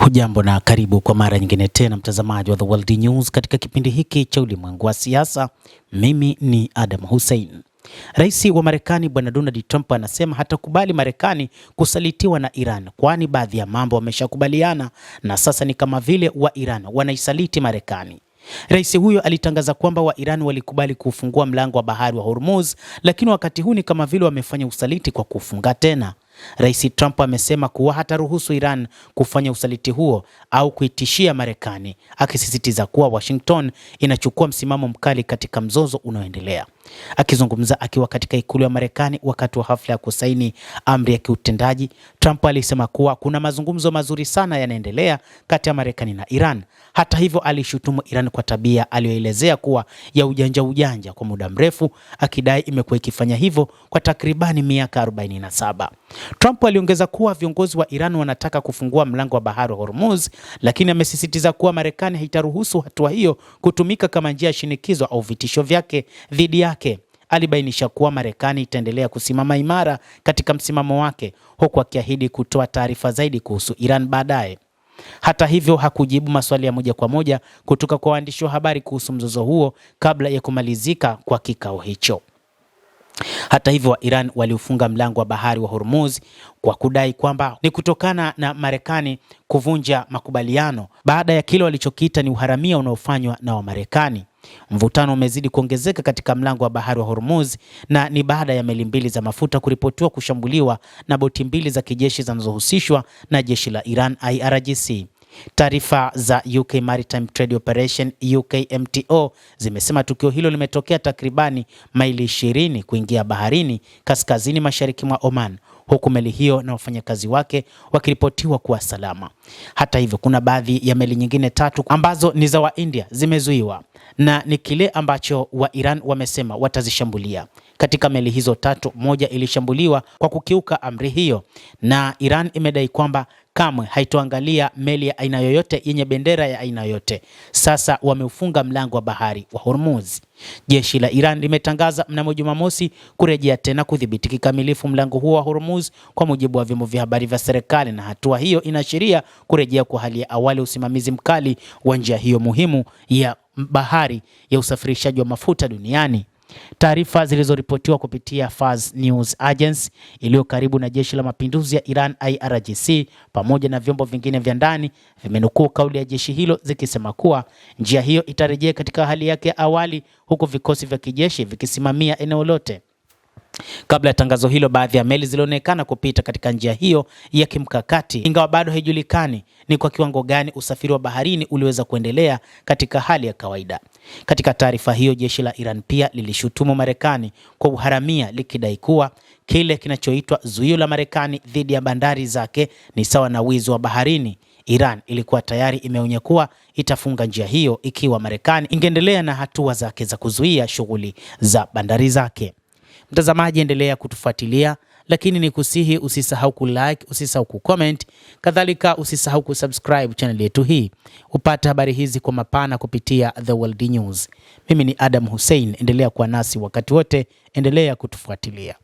Hujambo na karibu kwa mara nyingine tena mtazamaji wa The World News katika kipindi hiki cha ulimwengu wa siasa. Mimi ni Adam Hussein. Rais wa Marekani Bwana Donald Trump anasema hatakubali Marekani kusalitiwa na Iran, kwani baadhi ya mambo wameshakubaliana na sasa ni kama vile wa Iran wanaisaliti Marekani. Rais huyo alitangaza kwamba wa Iran walikubali kufungua mlango wa bahari wa Hormuz, lakini wakati huu ni kama vile wamefanya usaliti kwa kufunga tena. Rais Trump amesema kuwa hataruhusu Iran kufanya usaliti huo au kuitishia Marekani, akisisitiza kuwa Washington inachukua msimamo mkali katika mzozo unaoendelea. Akizungumza akiwa katika ikulu ya Marekani wakati wa hafla ya kusaini amri ya kiutendaji, Trump alisema kuwa kuna mazungumzo mazuri sana yanaendelea kati ya Marekani na Iran. Hata hivyo, alishutumu Iran kwa tabia aliyoelezea kuwa ya ujanja kwa muda mrefu, akidai imekuwa ikifanya hivyo kwa takribani miaka 47. Trump aliongeza kuwa viongozi wa Iran wanataka kufungua mlango wa bahari wa Hormuz, lakini amesisitiza kuwa Marekani haitaruhusu hatua hiyo kutumika kama njia ya shinikizo au vitisho vyake dhidi yake. Alibainisha kuwa Marekani itaendelea kusimama imara katika msimamo wake, huku akiahidi kutoa taarifa zaidi kuhusu Iran baadaye. Hata hivyo, hakujibu maswali ya moja kwa moja kutoka kwa waandishi wa habari kuhusu mzozo huo kabla ya kumalizika kwa kikao hicho. Hata hivyo, wa Iran waliufunga mlango wa bahari wa Hormuz kwa kudai kwamba ni kutokana na Marekani kuvunja makubaliano baada ya kile walichokiita ni uharamia unaofanywa na Wamarekani. Mvutano umezidi kuongezeka katika mlango wa bahari wa Hormuz na ni baada ya meli mbili za mafuta kuripotiwa kushambuliwa na boti mbili za kijeshi zinazohusishwa na jeshi la Iran IRGC. Taarifa za UK Maritime Trade Operation UKMTO zimesema tukio hilo limetokea takribani maili 20 kuingia baharini kaskazini mashariki mwa Oman, huku meli hiyo na wafanyakazi wake wakiripotiwa kuwa salama. Hata hivyo, kuna baadhi ya meli nyingine 3 ambazo ni za wa India zimezuiwa na ni kile ambacho wa Iran wamesema watazishambulia. Katika meli hizo 3, moja ilishambuliwa kwa kukiuka amri hiyo, na Iran imedai kwamba kamwe haitoangalia meli ya aina yoyote yenye bendera ya aina yoyote. Sasa wameufunga mlango wa bahari wa Hormuz. Jeshi la Iran limetangaza mnamo Jumamosi kurejea tena kudhibiti kikamilifu mlango huo wa Hormuz kwa mujibu wa vyombo vya habari vya serikali, na hatua hiyo inaashiria kurejea kwa hali ya awali usimamizi mkali wa njia hiyo muhimu ya bahari ya usafirishaji wa mafuta duniani. Taarifa zilizoripotiwa kupitia Fars News Agency iliyo karibu na jeshi la mapinduzi ya Iran IRGC pamoja na vyombo vingine vya ndani vimenukuu kauli ya jeshi hilo zikisema kuwa njia hiyo itarejea katika hali yake ya awali, huku vikosi vya kijeshi vikisimamia eneo lote. Kabla ya tangazo hilo, baadhi ya meli zilionekana kupita katika njia hiyo ya kimkakati, ingawa bado haijulikani ni kwa kiwango gani usafiri wa baharini uliweza kuendelea katika hali ya kawaida. Katika taarifa hiyo, jeshi la Iran pia lilishutumu Marekani kwa uharamia, likidai kuwa kile kinachoitwa zuio la Marekani dhidi ya bandari zake ni sawa na wizi wa baharini. Iran ilikuwa tayari imeonya kuwa itafunga njia hiyo ikiwa Marekani ingeendelea na hatua zake za kuzuia shughuli za bandari zake. Mtazamaji, endelea kutufuatilia, lakini ni kusihi usisahau kulike, usisahau kucomment, kadhalika usisahau kusubscribe channel yetu hii upate habari hizi kwa mapana kupitia The World News. Mimi ni Adam Hussein, endelea kuwa nasi wakati wote, endelea kutufuatilia.